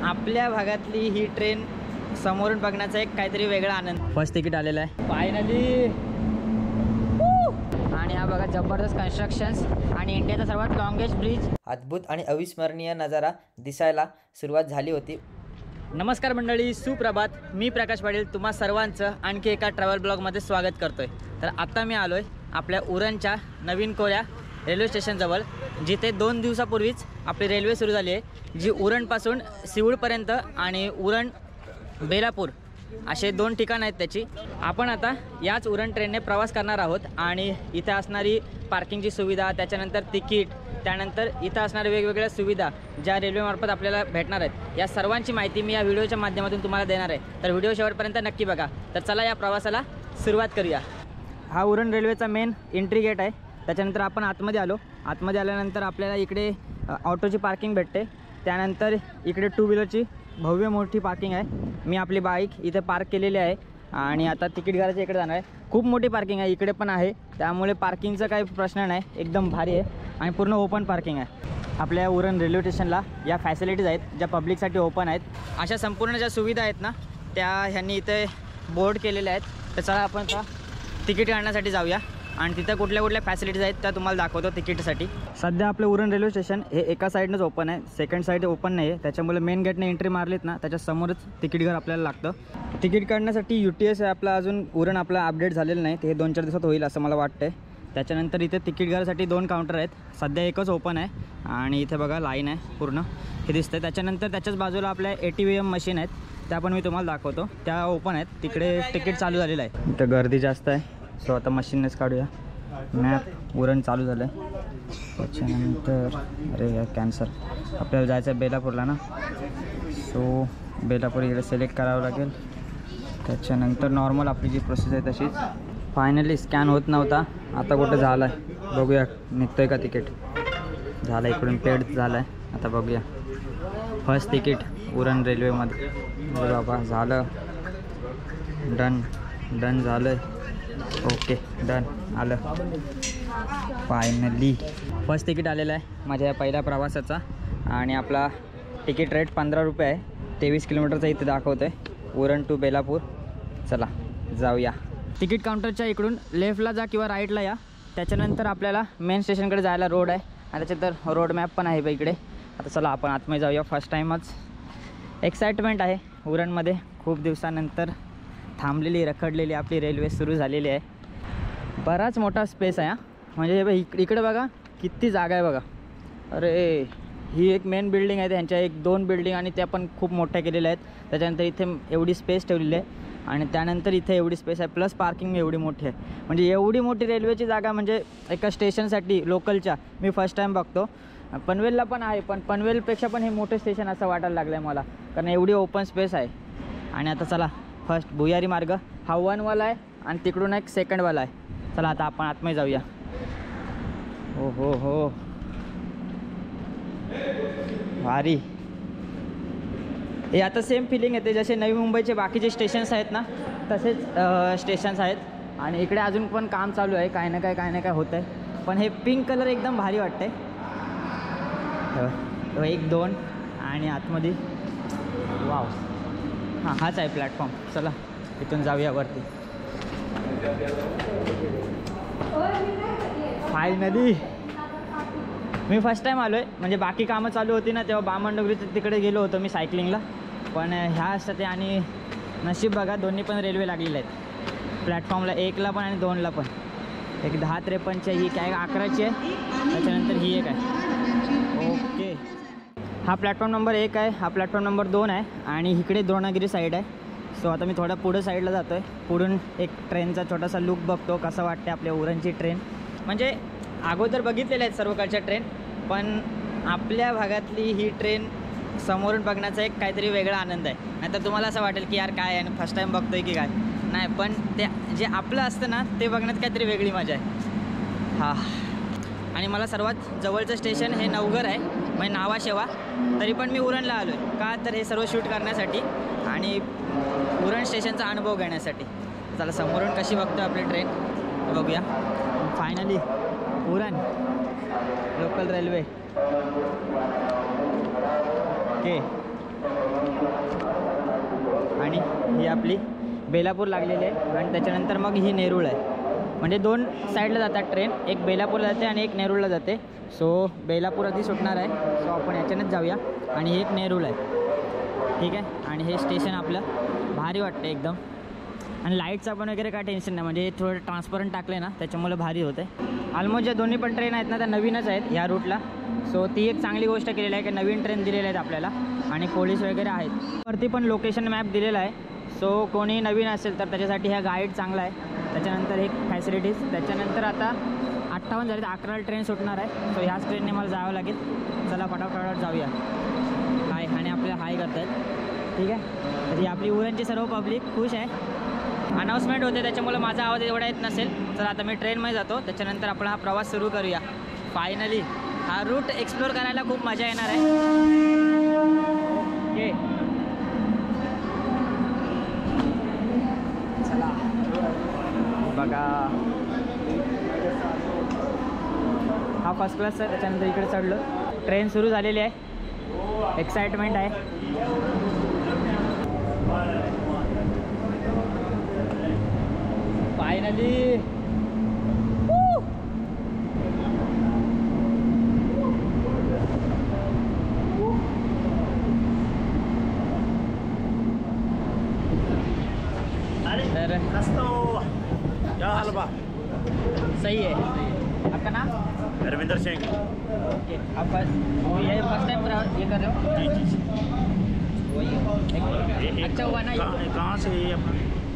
आपल्या भागातली ही ट्रेन समोरून बघण्याचा एक काहीतरी वेगळा आनंद. फर्स्ट तिकीट आलेलं आहे फायनली. आणि हा बघा जबरदस्त कन्स्ट्रक्शन्स आणि इंडियाचा सर्वात लॉंगेस्ट ब्रिज. अद्भुत आणि अविस्मरणीय नजारा दिसायला सुरुवात झाली होती. नमस्कार मंडळी, सुप्रभात. मी प्रकाश पाटील तुम्हा सर्वांचं आणखी एका ट्रॅव्हल ब्लॉगमध्ये स्वागत करतोय. तर आता मी आलोय आपल्या उरणच्या नवीन कोऱ्या रेल्वे स्टेशनजवळ, जिथे 2 दिवसापूर्वीच आपली रेल्वे सुरू झाली आहे, जी उरणपासून सिवूरपर्यंत आणि उरण बेलापूर असे 2 ठिकाण आहेत त्याची. आपण आता याच उरण ट्रेनने प्रवास करणार आहोत आणि इथे असणारी पार्किंगची सुविधा, त्याच्यानंतर तिकीट, त्यानंतर इथं असणाऱ्या वेगवेगळ्या सुविधा ज्या रेल्वेमार्फत आपल्याला भेटणार आहेत, या सर्वांची माहिती मी या व्हिडिओच्या माध्यमातून तुम्हाला देणार आहे. तर व्हिडिओ शेवटपर्यंत नक्की बघा. तर चला या प्रवासाला सुरुवात करूया. हा उरण रेल्वेचा मेन एंट्री गेट आहे. त्याच्यानंतर आपण आतमध्ये आलो. आतमध्ये आल्यानंतर आपल्याला इकडे ऑटोची पार्किंग भेटते. त्यानंतर इकडे 2 व्हीलरची भव्य मोठी पार्किंग आहे. मी आपली बाईक इथे पार्क केलेली आहे आणि आता तिकीट घराच्या इकडे जाणार आहे. खूप मोठी पार्किंग आहे, इकडे पण आहे, त्यामुळे पार्किंगचा काही प्रश्न नाही, एकदम भारी आहे आणि पूर्ण ओपन पार्किंग आहे. आपल्या उरण रेल्वे स्टेशनला या फॅसिलिटीज आहेत ज्या पब्लिकसाठी ओपन आहेत. अशा संपूर्ण ज्या सुविधा आहेत ना, त्या ह्यांनी इथे बोर्ड केलेल्या आहेत. तर चला आपण आता तिकीट काढण्यासाठी जाऊया आणि तिथं कुठल्या कुठल्या फॅसिलिटीज आहेत त्या तुम्हाला दाखवतो तिकीटसाठी. सध्या आपलं उरण रेल्वे स्टेशन हे एका साईडनंच ओपन आहे, सेकंड साईड ओपन नाही आहे. त्याच्यामुळे मेन गेटने एंट्री मारलीत ना, त्याच्या समोरच तिकीट घर आपल्याला लागतं. तिकीट काढण्यासाठी UTS आहे आपला, अजून उरण आपला अपडेट झालेलं नाही, ते 2-4 दिवसात होईल असं मला वाटतं. त्याच्यानंतर इथे तिकीट घरासाठी 2 काउंटर आहेत. सध्या एकच ओपन आहे आणि इथे बघा लाईन आहे पूर्ण, हे दिसतं. त्याच्यानंतर त्याच्याच बाजूला आपल्या ATVM मशीन आहेत, त्या पण मी तुम्हाला दाखवतो. त्या ओपन आहेत, तिकडे तिकीट चालू झालेलं आहे. इथं गर्दी जास्त आहे, सो आता मशीननेच काढूया. मॅप उरण चालू झालं आहे. त्याच्यानंतर अरे यार कॅन्सल, आपल्याला जायचं आहे बेलापूरला ना, सो बेलापूर इकडे सिलेक्ट करावं लागेल. त्याच्यानंतर नॉर्मल आपली जी प्रोसेस आहे तशीच. फायनली स्कॅन होत नव्हता, आता कुठं झालं आहे बघूया, निघतं आहे का तिकीट. झालं, इकडून पेड झालं आहे. आता बघूया फर्स्ट तिकीट उरण रेल्वेमध्ये. बाबा झालं, डन झालं. ओके डन आलं. फायनली फर्स्ट तिकीट आलेलं आहे माझ्या या पहिल्या प्रवासाचा आणि आपला तिकीट रेट 15 रुपये आहे. 23 किलोमीटरचा इथे दाखवतं आहे, उरण टू बेलापूर. चला जाऊया. तिकीट काउंटरच्या इकडून लेफ्टला जा किंवा राईटला या. त्याच्यानंतर आपल्याला मेन स्टेशनकडे जायला रोड आहे आणि त्याच्यानंतर रोड मॅप पण आहे बा इकडे. आता चला आपण आतमध्ये जाऊया. फर्स्ट टाईमच एक्साइटमेंट आहे उरणमध्ये. खूप दिवसानंतर थांबलेली रखडलेली आपली रेल्वे सुरू झालेली आहे. बराच मोठा स्पेस आहे, म्हणजे इकडे बघा किती जागा आहे बघा. अरे ही एक मेन बिल्डिंग आहे, त्यांच्या 1-2 बिल्डिंग आणि त्या पण खूप मोठ्या केलेल्या आहेत. त्याच्यानंतर इथे एवढी स्पेस ठेवलेली आहे आणि त्यानंतर इथे एवढी स्पेस आहे, प्लस पार्किंग एवढी मोठी आहे. म्हणजे एवढी मोठी रेल्वेची जागा म्हणजे एका स्टेशनसाठी लोकलच्या मी फर्स्ट टाईम बघतो. पनवेलला पण आहे, पण पनवेलपेक्षा पण हे मोठं स्टेशन असं वाटायला लागलं आहे मला, कारण एवढी ओपन स्पेस आहे. आणि आता चला फर्स्ट भुयारी मार्ग हा 1 वाला आहे आणि तिकडून एक 2nd वाला आहे. चला आता आपण आतमध्ये जाऊया. हो भारी. हे आता सेम फिलिंग येते जसे नवी मुंबईचे बाकीचे स्टेशन्स आहेत ना, तसेच स्टेशन्स आहेत. आणि इकडे अजून पण काम चालू आहे, काय ना काय होतं आहे. पण हे पिंक कलर एकदम भारी वाटतं आहे. 1, 2 आणि आतमध्ये वाव. हाच आहे प्लॅटफॉर्म. चला इथून जाऊया वरती. फायनली मी फर्स्ट टाईम आलो आहे, म्हणजे बाकी कामं चालू होती ना तेव्हा बामणडोंगरीचं तिकडे गेलो होतो मी सायकलिंगला. पण ह्या असतात आणि नशीब बघा दोन्ही पण रेल्वे लागलेल्या आहेत प्लॅटफॉर्मला, 1ला पण आणि 2ला पण. एक 10:53ची ही काय 11ची आहे, त्याच्यानंतर ही एक आहे. ओके, हा प्लॅटफॉर्म नंबर 1 आहे, हा प्लॅटफॉर्म नंबर 2 आहे आणि इकडे द्रोणागिरी साईड आहे. सो आता मी थोडा पुढं साईडला जातो आहे. पुढून एक ट्रेनचा छोटासा लुक बघतो, कसं वाटते आपल्या उरणची ट्रेन. म्हणजे अगोदर बघितलेल्या आहेत सर्वकडच्या ट्रेन, पण आपल्या भागातली ही ट्रेन समोरून बघण्याचा एक काहीतरी वेगळा आनंद आहे. नाही तर तुम्हाला असं वाटेल की यार काय आहे, फर्स्ट टाईम बघतो आहे की काय. नाही, पण ते जे आपलं असतं ना ते बघण्यात काहीतरी वेगळी मजा आहे. हां, आणि मला सर्वात जवळचं स्टेशन हे नवघर आहे, म्हणजे नावाशेवा. तरी पण मी उरणला आलो आहे का, तर हे सर्व शूट करण्यासाठी आणि उरण स्टेशनचा अनुभव घेण्यासाठी. चला समोरून कशी बघतो आपली ट्रेन बघूया. Finally Uran local railway. Okay आपली बेलापूर लागलेली आहे आणि त्याच्यानंतर मग ही नेरूळ आहे. म्हणजे 2 साईडला जातात ट्रेन, एक बेलापूरला जाते आणि एक नेरूळला जाते. सो बेलापूर आधी सुटणार आहे, सो आपण याच्यानेच जाऊया. आणि हे एक नेरूळ आहे, ठीक आहे. आणि हे स्टेशन आपलं भारी वाटतं एकदम. आणि लाईटचं पण वगैरे काय टेन्शन नाही, म्हणजे थोडं ट्रान्सपरंट टाकले ना त्याच्यामुळे भारी होतं आहे. ऑलमोस्ट ज्या दोन्ही पण ट्रेन आहेत ना त्या नवीनच आहेत ह्या रूटला. सो ती एक चांगली गोष्ट केलेली आहे की नवीन ट्रेन दिलेल्या आहेत आपल्याला आणि पोलीस वगैरे आहेत. वरती पण लोकेशन मॅप दिलेला आहे. सो कोणी नवीन असेल तर त्याच्यासाठी ह्या गाईड चांगला आहे. त्याच्यानंतर एक फॅसिलिटीज. त्याच्यानंतर आता 58 झाले, 11ला ट्रेन सुटणार आहे. सो ह्याच ट्रेनने मला जावं लागेल. चला फटाफट जाऊया. हाय, आणि आपल्या हाय करत आहेत, ठीक आहे. तरी आपली उरणची सर्व पब्लिक खुश आहे. अनाऊन्समेंट होते त्याच्यामुळे माझा आवाज एवढा येत नसेल. तर आता मी ट्रेनमध्ये जातो, त्याच्यानंतर आपण हा प्रवास सुरू करूया. फायनली हा रूट एक्सप्लोर करायला खूप मजा येणार आहे. ओके, चला बघा. हा फर्स्ट क्लास आहे, त्याच्यानंतर इकडे चढलो. ट्रेन सुरू झालेली आहे, एक्साइटमेंट आहे. फायनली तर सही है. आपका नाम? रविंदर सिंह. ओके, आप फर्स्ट टाइम ये कर रहे हो? जी जी. वही अच्छा हुआ ना. कहाँ से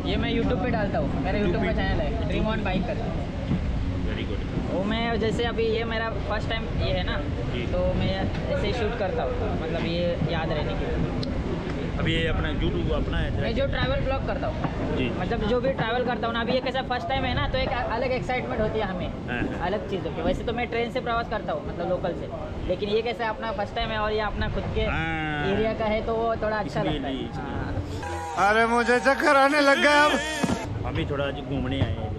ये मैं यूट्यूब पे डालता हूँ, मेरा यूट्यूब का चैनल है ड्रीम ऑन बाइक कर. Very good. वो मैं जैसे अभी ये मेरा फर्स्ट टाइम ये है ना, तो मैं ऐसे ही शूट करता हूँ, मतलब ये याद रहने के लिए. अभी ये अपना यूट्यूब अपना है. मैं जो ट्रैवल ब्लॉग करता हूँ जी, मतलब जो भी ट्रैवल करता हूँ ना, अभी ये कैसा फर्स्ट टाइम है ना, तो एक अलग एक्साइटमेंट होती है हमें, अलग चीज़ों की. वैसे तो मैं ट्रेन से प्रवास करता हूँ, मतलब लोकल से, लेकिन ये कैसा अपना फर्स्ट टाइम है और ये अपना खुद के एरिया का है, तो वो थोड़ा अच्छा लगता है. अरे मुझे चक्कर आने लग गया. अब हम भी थोड़ा घूमने आए हैं.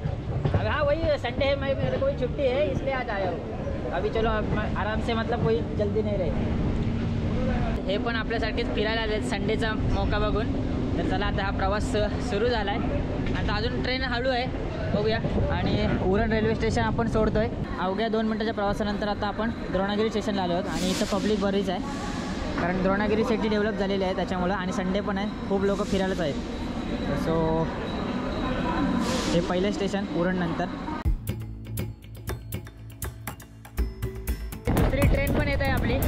अब हाँ वही संडे है, मैं मेरे को भी छुट्टी है इसलिए आज आया हूँ. अभी चलो आराम से, मतलब कोई जल्दी नहीं रही. हे पण आपल्यासारखेच फिरायला आले संडेचा मौका बघून. तर चला आता हा प्रवास सुरू झाला आहे. आता अजून ट्रेन हळू आहे, बघूया. आणि उरण रेल्वे स्टेशन आपण सोडतो आहे. अवघ्या 2 मिनटाच्या प्रवासानंतर आता आपण द्रोणागिरी स्टेशनला आलो आहोत. आणि इथं पब्लिक बरीच आहे, कारण द्रोणागिरी सिटी डेव्हलप झालेली आहे त्याच्यामुळं, आणि संडे पण आहे, खूप लोक फिरायलाच आहेत. सो हे पहिलं स्टेशन उरण नंतर. दुसरी ट्रेन पण येत आहे आपली.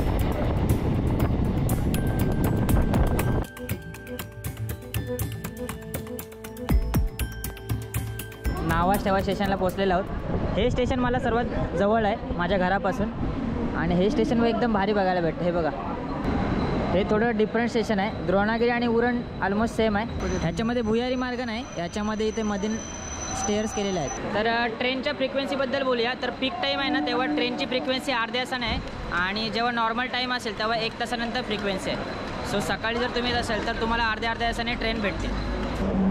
नावाश ठेवा स्टेशनला पोहोचलेलो आहोत. हे स्टेशन मला सर्वात जवळ आहे माझ्या घरापासून, आणि हे स्टेशन एकदम भारी बघायला भेटतं. हे बघा, हे थोडं डिफरंट स्टेशन आहे. द्रोणागिरी आणि उरण ऑलमोस्ट सेम आहे. ह्याच्यामध्ये भुयारी मार्ग नाही, याच्यामध्ये इथे मधील स्टेअर्स केलेले आहेत. तर ट्रेनच्या फ्रिक्वेन्सीबद्दल बोलूया तर पीक टाईम आहे ना तेव्हा ट्रेनची फ्रिक्वेन्सी अर्ध्या तासाने आहे, आणि जेव्हा नॉर्मल टाईम असेल तेव्हा 1 तासानंतर फ्रिक्वेन्सी आहे. सो सकाळी जर तुम्ही येत असेल तर तुम्हाला अर्ध्या तासाने ट्रेन भेटते.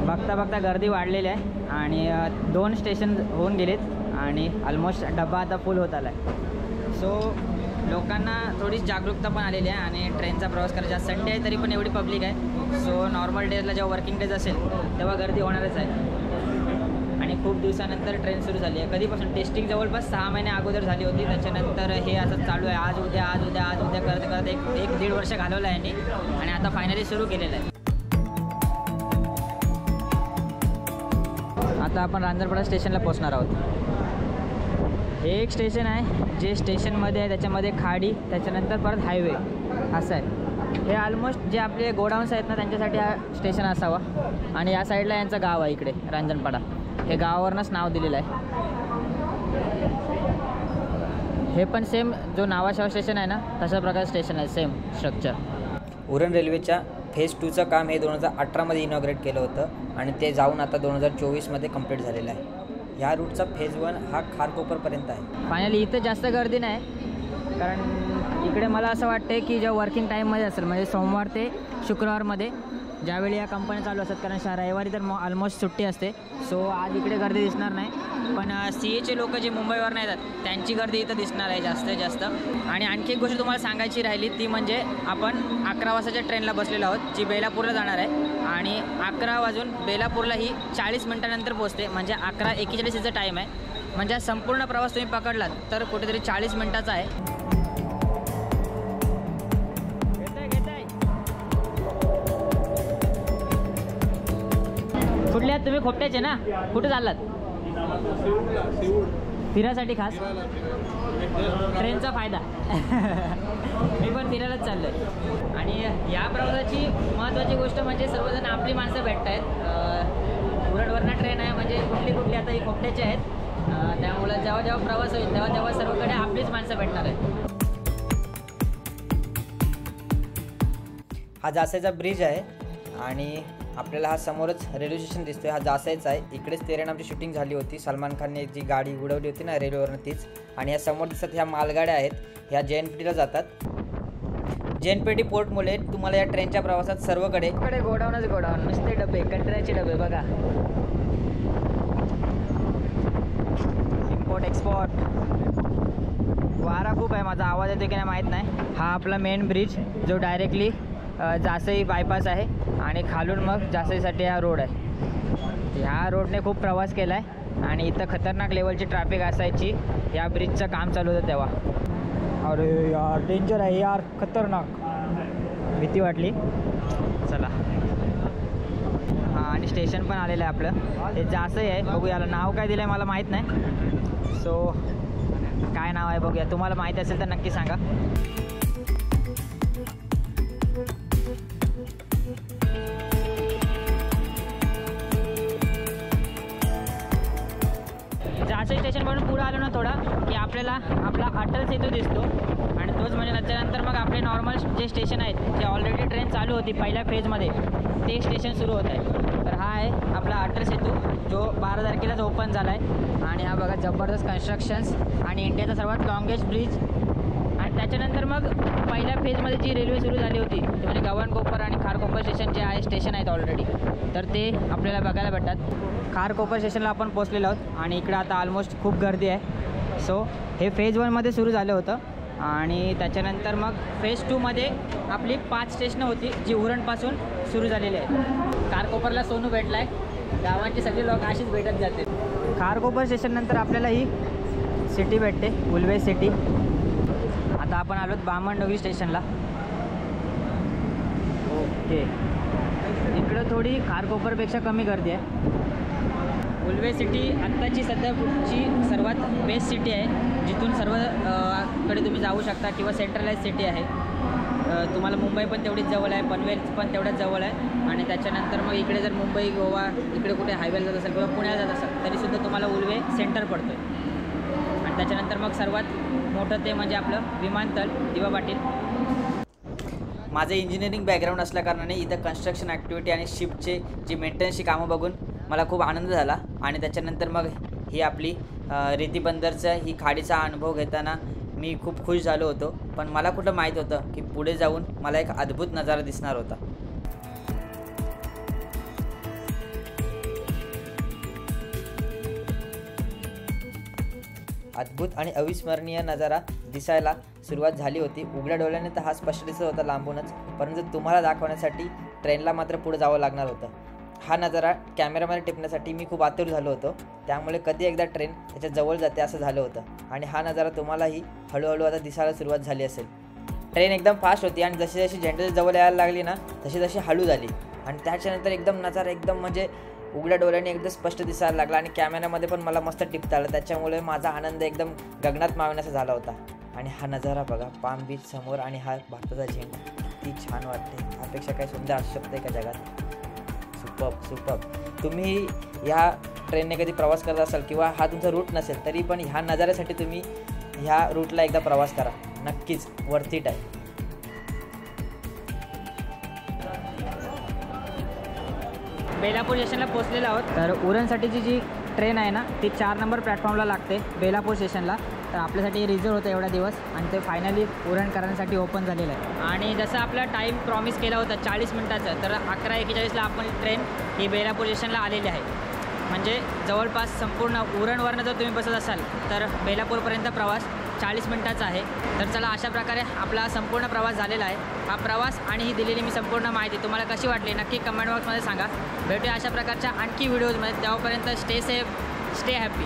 बघता बघता गर्दी वाढलेली आहे, आणि 2 स्टेशन होऊन गेलेत, आणि ऑलमोस्ट डबा आता फुल होत आला आहे. सो लोकांना थोडी जागरूकता पण आलेली आहे, आणि ट्रेनचा प्रवास करायचा. संडे आहे तरी पण एवढी पब्लिक आहे. सो नॉर्मल डेजला जेव्हा वर्किंग डेज असेल तेव्हा गर्दी होणारच आहे. आणि खूप दिवसानंतर ट्रेन सुरू झाली आहे. कधीपासून टेस्टिंग जवळपास 6 महिने अगोदर झाली होती. त्याच्यानंतर हे असं चालू आहे, आज उद्या आज उद्या आज उद्या करत करत 1-1.5 वर्ष घालवलं आहे यांनी, आणि आता फायनली सुरू केलेलं आहे. आता आपण रांजणपाडा स्टेशनला पोहोचणार आहोत. हे एक स्टेशन आहे जे स्टेशनमध्ये आहे, त्याच्यामध्ये खाडी, त्याच्यानंतर परत हायवे असं आहे. हे ऑलमोस्ट जे आपले गोडाऊन्स आहेत ना त्यांच्यासाठी हा स्टेशन असावा. आणि या साईडला यांचं गाव आहे इकडे रांजणपाडा, हे गावावरनंच नाव दिलेलं आहे. हे पण सेम जो नावाशाव स्टेशन आहे ना तशा प्रकारचं स्टेशन आहे, सेम स्ट्रक्चर. उरण रेल्वेच्या फेज 2चं काम हे 2018मध्ये इनॉग्रेट केलं होतं, आणि ते जाऊन आता 2024मध्ये कंप्लीट झालेलं आहे. ह्या रूटचा फेज 1 हा खारकोपरपर्यंत आहे. फायनली इथं जास्त गर्दी नाही, कारण इकडे मला असं वाटतं की जेव्हा वर्किंग टाईममध्ये असेल, म्हणजे सोमवार ते शुक्रवारमध्ये ज्यावेळी या कंपन्या चालू असतात, कारण रविवारी तर ऑलमोस्ट सुट्टी असते. सो आज इकडे गर्दी दिसणार नाही, पण CAचे लोक जे मुंबईवरून येतात त्यांची गर्दी इथं दिसणार आहे जास्तीत जास्त. आणि आणखी एक गोष्ट तुम्हाला सांगायची राहिली ती म्हणजे आपण 11 वाजताच्या ट्रेनला बसलेलो आहोत, जी बेलापूरला जाणार आहे. आणि 11 वाजून बेलापूरला ही 40 मिनिटानंतर पोहोचते, म्हणजे 11:41 टाईम आहे. म्हणजे संपूर्ण प्रवास तुम्ही पकडलात तर कुठेतरी 40 मिनिटाचा आहे. कुठले आहात तुम्ही? खोपट्याचे ना? कुठे चाललात? फिरायसाठी खास? ट्रेनचा फायदा. मी पण फिरायलाच चाललो आहे. आणि या प्रवासाची महत्त्वाची गोष्ट म्हणजे सर्वजण आपली माणसं भेटत आहेत. उरणवरनं ट्रेन आहे, म्हणजे कुठली आता ही खोपट्याची आहेत. त्यामुळं जेव्हा जेव्हा प्रवास होईल तेव्हा सर्वकडे आपलीच माणसं भेटणार आहेत. हा जासाईचा ब्रिज आहे आणि आपल्याला हा समोरच रेल्वे स्टेशन दिसतोय. हा जासाईचा आहे. इकडेच तेरे नामची शूटिंग झाली होती. सलमान खानने जी गाडी उडवली होती ना रेल्वेवरनं, तीच. आणि ह्या समोर दिसतात ह्या मालगाड्या आहेत, ह्या JNPTला जातात. JNPT पोर्टमुळे तुम्हाला या ट्रेनच्या प्रवासात सर्वकडे गोडाऊनच गोडाऊन, नुसते डबे, कचऱ्याचे डबे बघा. Import export. वारा खूप आहे, माझा आवाज येतो की नाही माहीत नाही. हा आपला मेन ब्रिज जो डायरेक्टली जासई बायपास आहे आणि खालून मग जासईसाठी हा रोड आहे. ह्या रोडने खूप प्रवास केला आहे आणि इथं खतरनाक लेवलची ट्रॅफिक असायची या ब्रिजचं काम चालू होतं तेव्हा. अरे यार डेंजर आहे यार, खतरनाक, भीती वाटली. चला. हां, आणि स्टेशन पण आलेलं आहे आपलं. हे जासई आहे, बघू याला नाव काय दिलं आहे मला माहीत नाही. सो काय नाव आहे बघूया, तुम्हाला माहिती असेल तर नक्की सांगा. जासई स्टेशनवरून पुढे आलो ना थोडा की आपल्याला आपला अटल सेतू दिसतो. आणि तोच म्हणजे त्याच्यानंतर मग आपले नॉर्मल जे स्टेशन आहेत, जे ऑलरेडी ट्रेन चालू होती पहिल्या फेजमध्ये, ते स्टेशन सुरू होत आहे. तर हा आहे आपला अटल सेतू, जो 12 तारखेलाच ओपन झाला आहे. आणि हा बघा जबरदस्त कन्स्ट्रक्शन्स आणि इंडियाचा सर्वात लॉंगेस्ट ब्रिज. आणि त्याच्यानंतर मग पहिल्या फेजमध्ये जी रेल्वे सुरू झाली होती ती म्हणजे गव्हाणकोपर आणि खारकोपर स्टेशन जे आहे, स्टेशन आहेत ऑलरेडी, तर ते आपल्याला बघायला भेटतात. खारकोपर स्टेशनला आपण पोहोचलेलो आहोत आणि इकडं आता ऑलमोस्ट खूप गर्दी आहे. सो हे फेज 1मध्ये सुरू झालं होतं आणि त्याच्यानंतर मग फेज 2मध्ये आपली 5 स्टेशनं होती जी उरणपासून सुरू झालेली आहेत. खारकोपरला सोनू भेटला आहे, गावांची सगळी लोक अशीच भेटत जाते. खारकोपर स्टेशननंतर आपल्याला ही सिटी भेटते, उल्वे सिटी. आता आपण आलो बामणडोंगरी स्टेशनला. ओके, इकडं थोडी खारकोपरपेक्षा कमी गर्दी आहे. उल्वे सिटी आत्ताची सध्याची सर्वात बेस्ट सिटी आहे, जिथून सर्व कडे तुम्ही जाऊ शकता किंवा सेंट्रलाइज सिटी आहे. तुम्हाला मुंबई पण तेवढीच जवळ आहे, पनवेल पण तेवढ्याच जवळ आहे. आणि त्याच्यानंतर मग इकडे जर मुंबई गोवा इकडे कुठे हायवेला जात असेल किंवा पुण्याला जात असेल तरीसुद्धा तुम्हाला उल्वे सेंटर पडतो आहे. आणि त्याच्यानंतर मग सर्वात मोठं ते म्हणजे आपलं विमानतळ दिवा पाटील. माझं इंजिनिअरिंग बॅकग्राऊंड असल्याकारणाने इथं कन्स्ट्रक्शन ॲक्टिव्हिटी आणि शिपचे जी मेंटेनन्सची कामं बघून मला खूप आनंद झाला. आणि त्याच्यानंतर मग ही आपली रेती बंदरचा ही खाडीचा अनुभव घेताना मी खूप खुश झालो होतो. पण मला कुठं माहीत होतं की पुढे जाऊन मला एक अद्भुत नजारा दिसणार होता. अद्भुत आणि अविस्मरणीय नजारा दिसायला सुरुवात झाली होती. उघड्या डोळ्याने तर हा स्पष्ट दिसत होता लांबूनच, परंतु तुम्हाला दाखवण्यासाठी ट्रेनला मात्र पुढे जावं लागणार होतं. हा नजारा कॅमेरामध्ये टिपण्यासाठी मी खूप आतुर झालो होतो. त्यामुळे कधी एकदा ट्रेन त्याच्या जवळ जाते असं झालं होतं. आणि हा नजारा तुम्हालाही हळूहळू आता दिसायला सुरुवात झाली असेल. ट्रेन एकदम फास्ट होती आणि जशी जशी झेंडा जवळ यायला लागली ना तशी तशी हळू झाली. आणि त्याच्यानंतर एकदम नजारा एकदम म्हणजे उघड्या डोळ्याने एकदम स्पष्ट दिसायला लागला आणि कॅमेऱ्यामध्ये पण मला मस्त टिपता आलं. त्याच्यामुळे माझा आनंद एकदम गगनात मावण्याचा झाला होता. आणि हा नजारा बघा, पाम बीच समोर आणि हा भारताचा झेंडा, किती छान वाटते. यापेक्षा काय सुंदर असू शकते का जगात? सुपर्ब. तुम्ही ह्या ट्रेनने कधी प्रवास करत असाल किंवा हा तुमचा रूट नसेल तरी पण ह्या नजाऱ्यासाठी तुम्ही ह्या रूटला एकदा प्रवास करा, नक्कीच वर्थ इट आहे. बेलापूर स्टेशनला पोहोचलेलो आहोत. तर उरणसाठीची जी ट्रेन आहे ना ती 4 नंबर प्लॅटफॉर्मला लागते बेलापूर स्टेशनला. तर आपल्यासाठी रिझर्व होतं एवढा दिवस आणि ते फायनली उरण करण्यासाठी ओपन झालेलं आहे. आणि जसं आपला टाईम प्रॉमिस केला होता 40 मिनटाचं, तर 11:41ला आपण ट्रेन ही बेलापूर स्टेशनला आलेली आहे. म्हणजे जवळपास संपूर्ण उरणवरनं जर तुम्ही बसत असाल तर बेलापूरपर्यंत प्रवास 40 मिनटाचा आहे. तर चला, अशा प्रकारे आपला संपूर्ण प्रवास झालेला आहे. हा प्रवास आणि ही दिलेली मी संपूर्ण माहिती तुम्हाला कशी वाटली नक्की कमेंट बॉक्समध्ये सांगा. भेटूया अशा प्रकारच्या आणखी व्हिडिओजमध्ये. तेव्हापर्यंत स्टे सेफ, स्टे हॅपी.